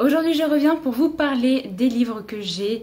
Aujourd'hui, je reviens pour vous parler des livres que j'ai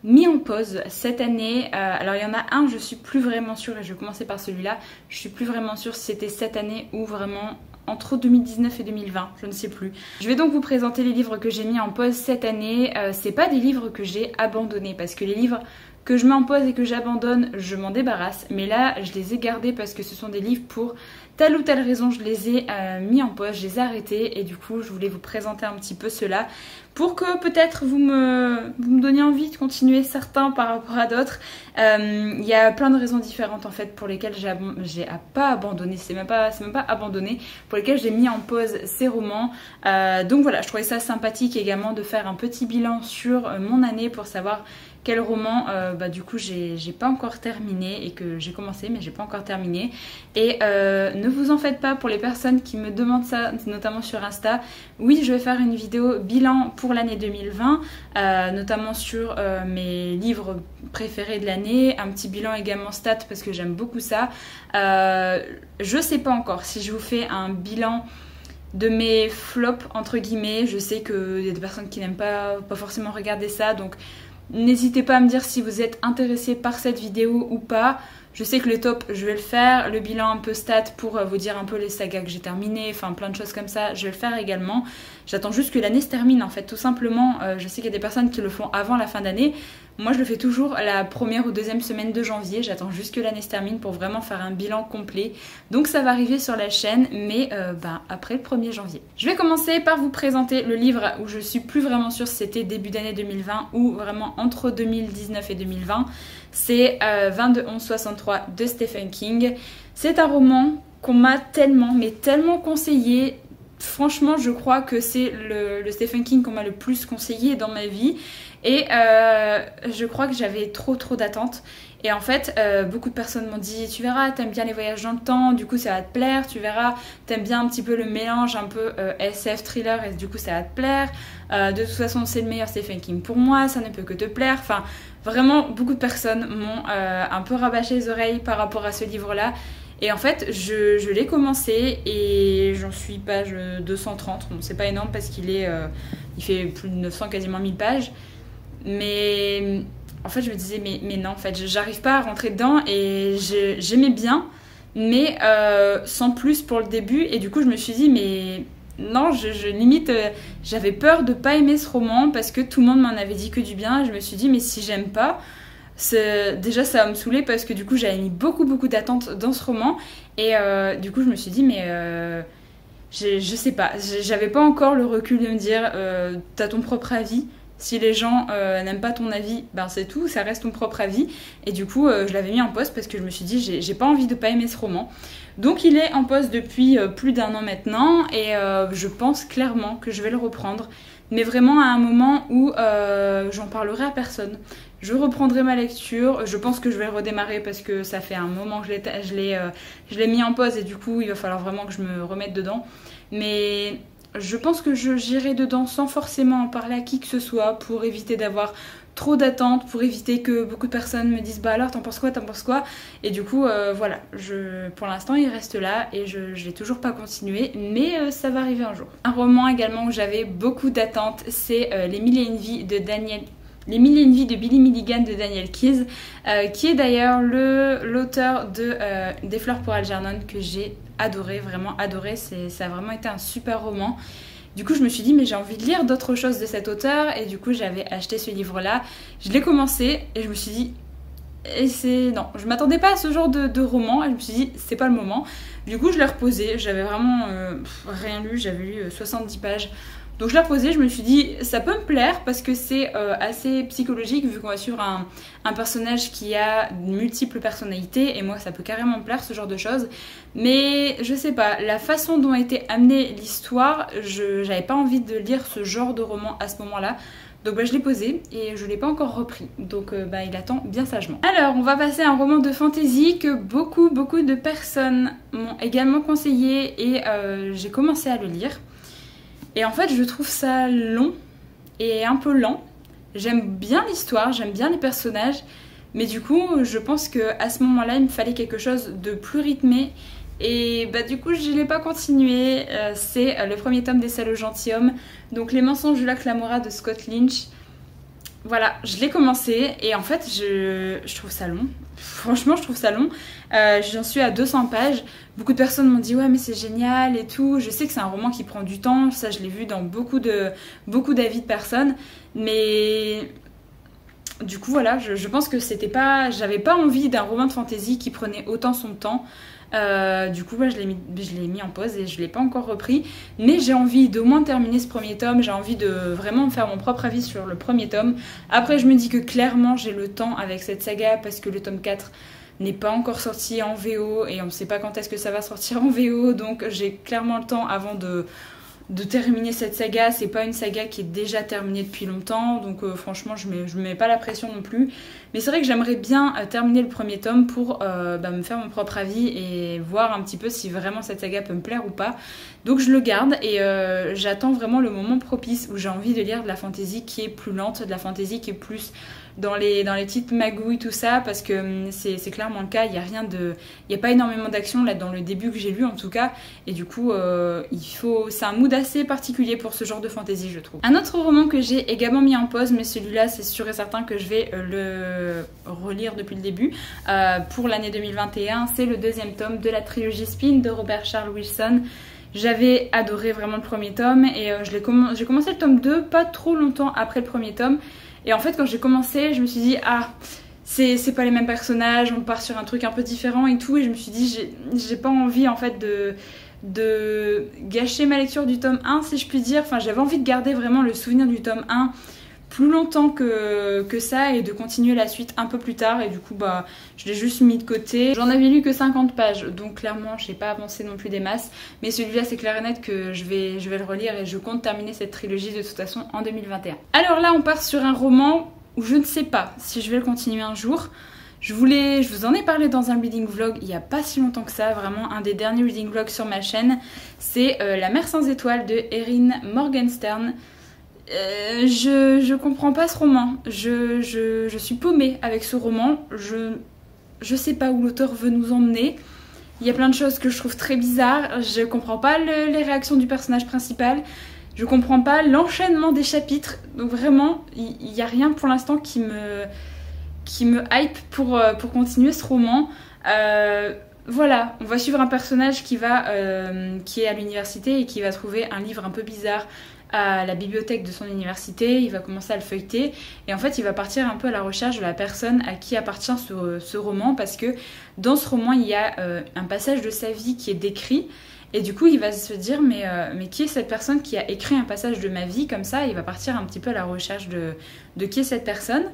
mis en pause cette année. Alors, il y en a un, je suis plus vraiment sûre, et je vais commencer par celui-là. Je suis plus vraiment sûre si c'était cette année ou vraiment entre 2019 et 2020, je ne sais plus. Je vais donc vous présenter les livres que j'ai mis en pause cette année. C'est pas des livres que j'ai abandonnés, parce que les livres que je mets en pause et que j'abandonne, je m'en débarrasse. Mais là, je les ai gardés parce que ce sont des livres pour telle ou telle raison, je les ai mis en pause, je les ai arrêtés et du coup, je voulais vous présenter un petit peu cela pour que peut-être vous me donniez envie de continuer certains par rapport à d'autres. Il y a plein de raisons différentes en fait pour lesquelles j'ai pas abandonné, c'est même pas abandonné, pour lesquelles j'ai mis en pause ces romans. Donc voilà, je trouvais ça sympathique également de faire un petit bilan sur mon année pour savoir quel roman du coup j'ai pas encore terminé et que j'ai commencé mais j'ai pas encore terminé. Et ne vous en faites pas pour les personnes qui me demandent ça, notamment sur Insta. Oui, je vais faire une vidéo bilan pour l'année 2020, notamment sur mes livres préférés de l'année, un petit bilan également stats parce que j'aime beaucoup ça. Je sais pas encore si je vous fais un bilan de mes flops entre guillemets. Je sais qu'il y a des personnes qui n'aiment pas forcément regarder ça, donc n'hésitez pas à me dire si vous êtes intéressé par cette vidéo ou pas. Je sais que le top, je vais le faire. Le bilan un peu stat pour vous dire un peu les sagas que j'ai terminées, enfin plein de choses comme ça, je vais le faire également. J'attends juste que l'année se termine en fait, tout simplement. Je sais qu'il y a des personnes qui le font avant la fin d'année. Moi, je le fais toujours la première ou deuxième semaine de janvier. J'attends juste que l'année se termine pour vraiment faire un bilan complet. Donc ça va arriver sur la chaîne, mais après le 1er janvier. Je vais commencer par vous présenter le livre où je suis plus vraiment sûre si c'était début d'année 2020 ou vraiment entre 2019 et 2020. C'est 22-11-63 de Stephen King. C'est un roman qu'on m'a tellement conseillé. Franchement, je crois que c'est le Stephen King qu'on m'a le plus conseillé dans ma vie. Et je crois que j'avais trop d'attentes. Et en fait, beaucoup de personnes m'ont dit « Tu verras, t'aimes bien les voyages dans le temps, du coup ça va te plaire. Tu verras, t'aimes bien un petit peu le mélange un peu SF, thriller, et du coup ça va te plaire. De toute façon, c'est le meilleur Stephen King pour moi, ça ne peut que te plaire. » Enfin, vraiment, beaucoup de personnes m'ont un peu rabâché les oreilles par rapport à ce livre-là. Et en fait, je l'ai commencé et j'en suis page 230. Bon, c'est pas énorme parce qu'il il fait plus de 900, quasiment 1000 pages. Mais en fait, je me disais, mais non, en fait, j'arrive pas à rentrer dedans et j'aimais bien, mais sans plus pour le début. Et du coup, je me suis dit, mais non, limite, j'avais peur de pas aimer ce roman parce que tout le monde m'en avait dit que du bien. Je me suis dit, mais si j'aime pas, déjà ça va me saouler parce que du coup j'avais mis beaucoup d'attentes dans ce roman et du coup je me suis dit mais je sais pas, j'avais pas encore le recul de me dire t'as ton propre avis, si les gens n'aiment pas ton avis, ben c'est tout, ça reste ton propre avis. Et du coup je l'avais mis en pause parce que je me suis dit j'ai pas envie de pas aimer ce roman. Donc il est en pause depuis plus d'1 an maintenant et je pense clairement que je vais le reprendre, mais vraiment à un moment où j'en parlerai à personne. Je reprendrai ma lecture, je pense que je vais le redémarrer parce que ça fait un moment que je l'ai mis en pause et du coup il va falloir vraiment que je me remette dedans. Mais je pense que j'irai dedans sans forcément en parler à qui que ce soit pour éviter d'avoir trop d'attentes, pour éviter que beaucoup de personnes me disent bah alors t'en penses quoi. Et du coup voilà, pour l'instant il reste là et je l'ai toujours pas continué, mais ça va arriver un jour. Un roman également où j'avais beaucoup d'attentes, c'est Les Mille et Une Vies de Billy Milligan de Daniel Keyes, qui est d'ailleurs l'auteur de Des fleurs pour Algernon, que j'ai adoré, vraiment adoré. Ça a vraiment été un super roman. Du coup je me suis dit mais j'ai envie de lire d'autres choses de cet auteur et du coup j'avais acheté ce livre là, je l'ai commencé et je me suis dit non, je m'attendais pas à ce genre de roman et je me suis dit c'est pas le moment. Du coup je l'ai reposé, j'avais vraiment rien lu, j'avais lu 70 pages. Donc je l'ai reposé, je me suis dit ça peut me plaire parce que c'est assez psychologique vu qu'on va suivre un personnage qui a multiples personnalités et moi ça peut carrément me plaire ce genre de choses. Mais je sais pas, la façon dont a été amenée l'histoire, j'avais pas envie de lire ce genre de roman à ce moment-là. Donc je l'ai posé et je l'ai pas encore repris, donc il attend bien sagement. Alors on va passer à un roman de fantasy que beaucoup de personnes m'ont également conseillé et j'ai commencé à le lire. Et en fait je trouve ça long et un peu lent. J'aime bien l'histoire, j'aime bien les personnages, mais du coup je pense qu'à ce moment-là il me fallait quelque chose de plus rythmé Et bah du coup je l'ai pas continué. C'est le premier tome des Salauds Gentilshommes, donc Les Mensonges de Lac Lamora de Scott Lynch. Voilà, je l'ai commencé et en fait je trouve ça long. Franchement je trouve ça long. J'en suis à 200 pages. Beaucoup de personnes m'ont dit ouais mais c'est génial et tout. Je sais que c'est un roman qui prend du temps, ça je l'ai vu dans beaucoup d'avis de personnes. Mais du coup voilà, je pense que j'avais pas envie d'un roman de fantasy qui prenait autant son temps. Du coup je l'ai mis en pause et je l'ai pas encore repris, mais j'ai envie d'au moins terminer ce premier tome. J'ai envie de vraiment faire mon propre avis sur le premier tome. Après je me dis que clairement j'ai le temps avec cette saga parce que le tome 4 n'est pas encore sorti en VO et on ne sait pas quand est-ce que ça va sortir en VO, donc j'ai clairement le temps avant de terminer cette saga. C'est pas une saga qui est déjà terminée depuis longtemps, donc franchement je me mets pas la pression non plus. Mais c'est vrai que j'aimerais bien terminer le premier tome pour me faire mon propre avis et voir un petit peu si vraiment cette saga peut me plaire ou pas. Donc je le garde et j'attends vraiment le moment propice où j'ai envie de lire de la fantasy qui est plus lente, de la fantasy qui est plus dans les titres magouilles, tout ça, parce que c'est clairement le cas. Il y a pas énormément d'action là dans le début que j'ai lu en tout cas, et du coup c'est un mood assez particulier pour ce genre de fantasy, je trouve. Un autre roman que j'ai également mis en pause, mais celui-là c'est sûr et certain que je vais le relire depuis le début pour l'année 2021, c'est le deuxième tome de la trilogie Spin de Robert Charles Wilson. J'avais adoré vraiment le premier tome et j'ai commencé le tome 2 pas trop longtemps après le premier tome. Et en fait quand j'ai commencé je me suis dit ah c'est pas les mêmes personnages, on part sur un truc un peu différent et tout, et je me suis dit j'ai pas envie en fait de gâcher ma lecture du tome 1 si je puis dire. Enfin j'avais envie de garder vraiment le souvenir du tome 1 plus longtemps que ça et de continuer la suite un peu plus tard, et du coup bah je l'ai juste mis de côté. J'en avais lu que 50 pages donc clairement j'ai pas avancé non plus des masses, mais celui-là c'est clair et net que je vais le relire et je compte terminer cette trilogie de toute façon en 2021. Alors là on part sur un roman où je ne sais pas si je vais le continuer un jour. Je vous en ai parlé dans un reading vlog il y a pas si longtemps que ça, vraiment un des derniers reading vlogs sur ma chaîne. C'est La mer sans étoiles de Erin Morgenstern. Je comprends pas ce roman, je suis paumée avec ce roman, je sais pas où l'auteur veut nous emmener. Il y a plein de choses que je trouve très bizarres, je comprends pas les réactions du personnage principal, je comprends pas l'enchaînement des chapitres, donc vraiment il y a rien pour l'instant qui me hype pour continuer ce roman. Voilà, on va suivre un personnage qui est à l'université et qui va trouver un livre un peu bizarre à la bibliothèque de son université. Il va commencer à le feuilleter et en fait il va partir un peu à la recherche de la personne à qui appartient ce roman, parce que dans ce roman il y a un passage de sa vie qui est décrit, et du coup il va se dire mais qui est cette personne qui a écrit un passage de ma vie comme ça. Il va partir un petit peu à la recherche de qui est cette personne.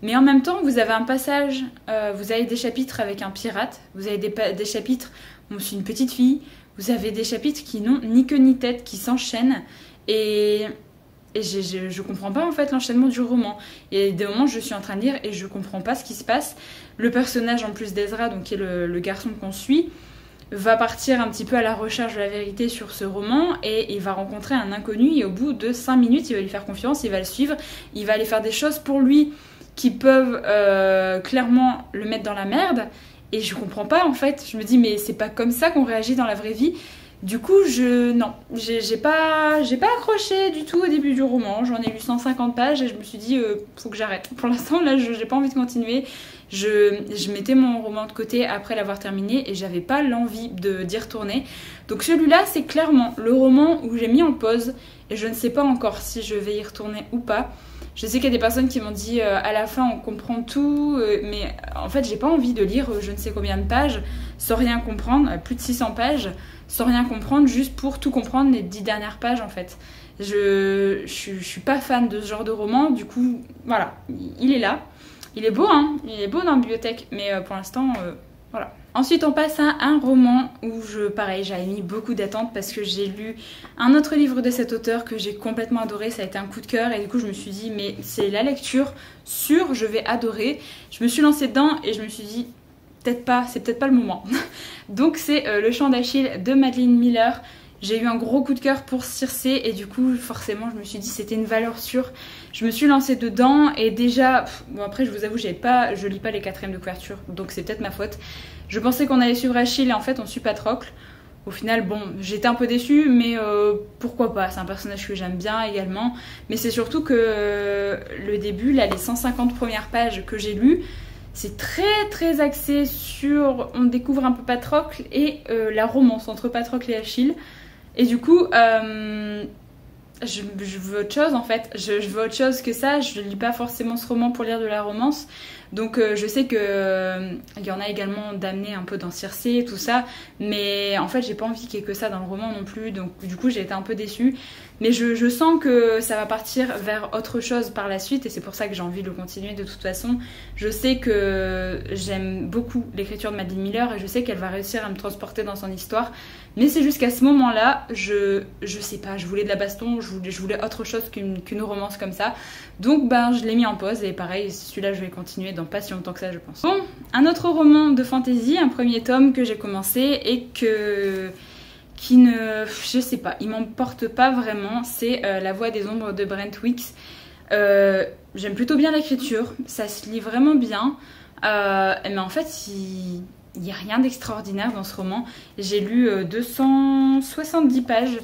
Mais en même temps, vous avez un passage, vous avez des chapitres avec un pirate, vous avez des chapitres où c'est une petite fille, vous avez des chapitres qui n'ont ni queue ni tête, qui s'enchaînent, et je comprends pas en fait l'enchaînement du roman. Et des moments je suis en train de lire et je comprends pas ce qui se passe. Le personnage en plus d'Ezra, donc qui est le garçon qu'on suit, va partir un petit peu à la recherche de la vérité sur ce roman, et il va rencontrer un inconnu, et au bout de 5 minutes il va lui faire confiance, il va le suivre, il va aller faire des choses pour lui qui peuvent clairement le mettre dans la merde, et je comprends pas en fait. Je me dis mais c'est pas comme ça qu'on réagit dans la vraie vie. Du coup j'ai pas accroché du tout au début du roman. J'en ai lu 150 pages et je me suis dit faut que j'arrête. Pour l'instant là j'ai pas envie de continuer. Je mettais mon roman de côté après l'avoir terminé et j'avais pas l'envie d'y retourner. Donc celui-là c'est clairement le roman où j'ai mis en pause et je ne sais pas encore si je vais y retourner ou pas. Je sais qu'il y a des personnes qui m'ont dit à la fin on comprend tout, mais en fait j'ai pas envie de lire je ne sais combien de pages sans rien comprendre, plus de 600 pages sans rien comprendre, juste pour tout comprendre les 10 dernières pages en fait. Je suis pas fan de ce genre de roman, du coup voilà, il est là. Il est beau hein, il est beau dans la bibliothèque, mais pour l'instant voilà. Ensuite on passe à un roman où pareil j'avais mis beaucoup d'attentes parce que j'ai lu un autre livre de cet auteur que j'ai complètement adoré, ça a été un coup de cœur, et du coup je me suis dit mais c'est la lecture sûre, je vais adorer. Je me suis lancée dedans et je me suis dit c'est peut-être pas le moment. Donc c'est Le Chant d'Achille de Madeline Miller. J'ai eu un gros coup de cœur pour Circé et du coup forcément je me suis dit c'était une valeur sûre. Je me suis lancée dedans et déjà, bon après je vous avoue je lis pas les 4e de couverture, donc c'est peut-être ma faute. Je pensais qu'on allait suivre Achille et en fait on suit Patrocle. Au final, bon, j'étais un peu déçue, mais pourquoi pas, c'est un personnage que j'aime bien également. Mais c'est surtout que le début, là, les 150 premières pages que j'ai lues, c'est très axé sur, on découvre un peu Patrocle et la romance entre Patrocle et Achille. Et du coup, je veux autre chose en fait, je veux autre chose que ça, je lis pas forcément ce roman pour lire de la romance. Donc je sais que il y en a également d'amener un peu dans Circé, tout ça, mais en fait j'ai pas envie qu'il y ait que ça dans le roman non plus, donc du coup j'ai été un peu déçue. Mais je sens que ça va partir vers autre chose par la suite et c'est pour ça que j'ai envie de le continuer de toute façon. Je sais que j'aime beaucoup l'écriture de Madeline Miller et je sais qu'elle va réussir à me transporter dans son histoire. Mais c'est jusqu'à ce moment-là, je sais pas, je voulais de la baston, je voulais autre chose qu'une romance comme ça. Donc ben je l'ai mis en pause et pareil, celui-là je vais continuer dans pas si longtemps que ça je pense. Bon, un autre roman de fantasy, un premier tome que j'ai commencé et qui ne, je sais pas, il m'emporte pas vraiment, c'est La Voix des Ombres de Brent Weeks. J'aime plutôt bien l'écriture, ça se lit vraiment bien, mais en fait il n'y a rien d'extraordinaire dans ce roman. J'ai lu 270 pages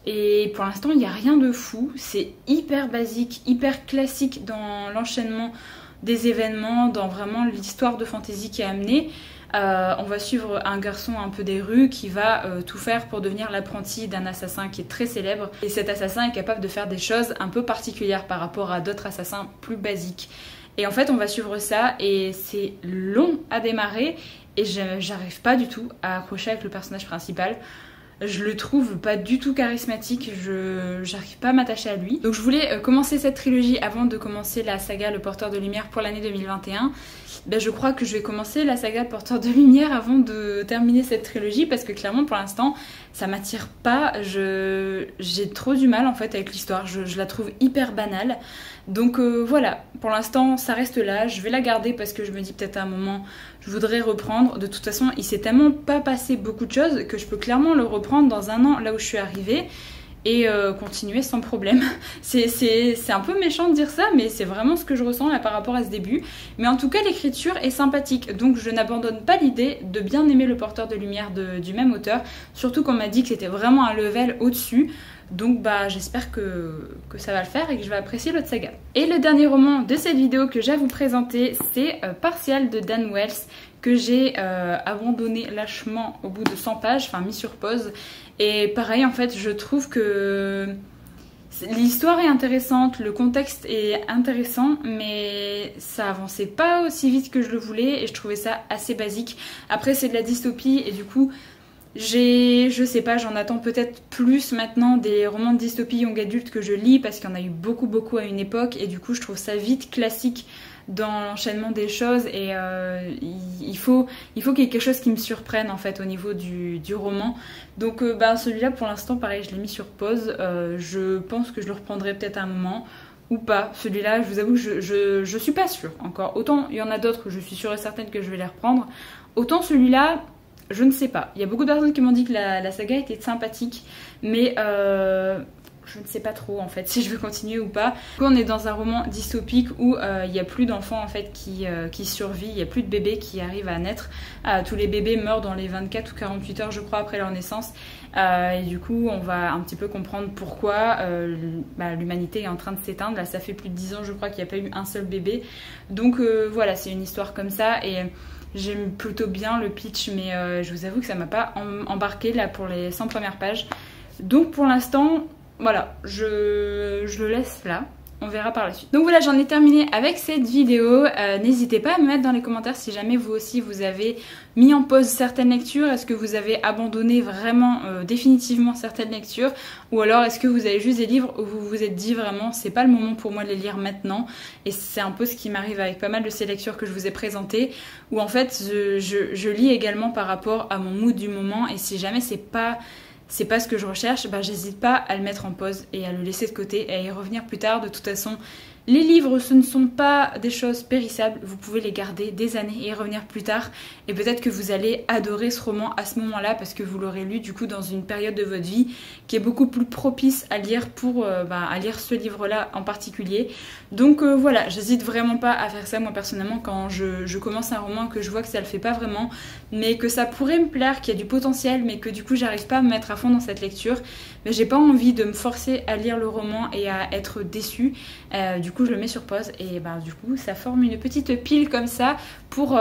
et pour l'instant il n'y a rien de fou, c'est hyper basique, hyper classique dans l'enchaînement des événements, dans vraiment l'histoire de fantasy qui est amenée. On va suivre un garçon un peu des rues qui va tout faire pour devenir l'apprenti d'un assassin qui est très célèbre. Et cet assassin est capable de faire des choses un peu particulières par rapport à d'autres assassins plus basiques. Et en fait, on va suivre ça et c'est long à démarrer et j'arrive pas du tout à accrocher avec le personnage principal. Je le trouve pas du tout charismatique, j'arrive pas à m'attacher à lui. Donc je voulais commencer cette trilogie avant de commencer la saga Le Porteur de Lumière pour l'année 2021. Ben, je crois que je vais commencer la saga Le Porteur de Lumière avant de terminer cette trilogie parce que clairement pour l'instant ça m'attire pas, j'ai trop du mal en fait avec l'histoire, je la trouve hyper banale. Donc voilà, pour l'instant ça reste là, je vais la garder parce que je me dis peut-être à un moment je voudrais reprendre. De toute façon il s'est tellement pas passé beaucoup de choses que je peux clairement le reprendre dans un an là où je suis arrivée et continuer sans problème. C'est un peu méchant de dire ça mais c'est vraiment ce que je ressens là par rapport à ce début. Mais en tout cas l'écriture est sympathique donc je n'abandonne pas l'idée de bien aimer Le Porteur de Lumière du même auteur, surtout qu'on m'a dit que c'était vraiment un level au-dessus. Donc bah j'espère que ça va le faire et que je vais apprécier l'autre saga. Et le dernier roman de cette vidéo que j'ai à vous présenter, c'est Partial de Dan Wells, que j'ai abandonné lâchement au bout de 100 pages, enfin mis sur pause. Et pareil en fait je trouve que l'histoire est intéressante, le contexte est intéressant, mais ça avançait pas aussi vite que je le voulais et je trouvais ça assez basique. Après c'est de la dystopie et du coup je sais pas, j'en attends peut-être plus maintenant des romans de dystopie young adulte que je lis parce qu'il y en a eu beaucoup à une époque et du coup je trouve ça vite classique dans l'enchaînement des choses et il faut qu'il y ait quelque chose qui me surprenne en fait au niveau du roman. Donc celui-là pour l'instant pareil je l'ai mis sur pause, je pense que je le reprendrai peut-être à un moment ou pas. Celui-là je vous avoue je suis pas sûre encore, autant il y en a d'autres que je suis sûre et certaine que je vais les reprendre, autant celui-là je ne sais pas. Il y a beaucoup de personnes qui m'ont dit que la saga était sympathique, mais je ne sais pas trop en fait si je veux continuer ou pas. Du coup, on est dans un roman dystopique où il n'y a plus d'enfants en fait qui survivent, il n'y a plus de bébés qui arrivent à naître. Tous les bébés meurent dans les 24 ou 48 heures je crois après leur naissance. Et du coup on va un petit peu comprendre pourquoi l'humanité est en train de s'éteindre. Là ça fait plus de 10 ans je crois qu'il n'y a pas eu un seul bébé. Donc voilà, c'est une histoire comme ça et j'aime plutôt bien le pitch mais je vous avoue que ça m'a pas embarqué là pour les 100 premières pages. Donc pour l'instant voilà, je le laisse là. On verra par la suite. Donc voilà, j'en ai terminé avec cette vidéo. N'hésitez pas à me mettre dans les commentaires si jamais vous aussi vous avez mis en pause certaines lectures. Est-ce que vous avez abandonné vraiment définitivement certaines lectures? Ou alors est-ce que vous avez juste des livres où vous vous êtes dit vraiment c'est pas le moment pour moi de les lire maintenant? Et c'est un peu ce qui m'arrive avec pas mal de ces lectures que je vous ai présentées. Où en fait je lis également par rapport à mon mood du moment. Et si jamais c'est pas c'est pas ce que je recherche, bah j'hésite pas à le mettre en pause et à le laisser de côté et à y revenir plus tard. De toute façon, les livres, ce ne sont pas des choses périssables, vous pouvez les garder des années et y revenir plus tard. Et peut-être que vous allez adorer ce roman à ce moment-là parce que vous l'aurez lu du coup dans une période de votre vie qui est beaucoup plus propice à lire à lire ce livre-là en particulier. Donc voilà, j'hésite vraiment pas à faire ça moi personnellement quand je commence un roman que je vois que ça le fait pas vraiment, mais que ça pourrait me plaire, qu'il y a du potentiel, mais que du coup j'arrive pas à me mettre à fond dans cette lecture. Mais j'ai pas envie de me forcer à lire le roman et à être déçue. Du coup je le mets sur pause et du coup ça forme une petite pile comme ça pour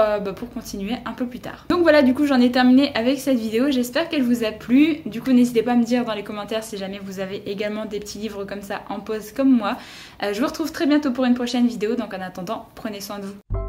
continuer un peu plus tard. Donc voilà, du coup j'en ai terminé avec cette vidéo, j'espère qu'elle vous a plu. Du coup n'hésitez pas à me dire dans les commentaires si jamais vous avez également des petits livres comme ça en pause comme moi. Je vous retrouve très bientôt pour une prochaine vidéo, donc en attendant prenez soin de vous.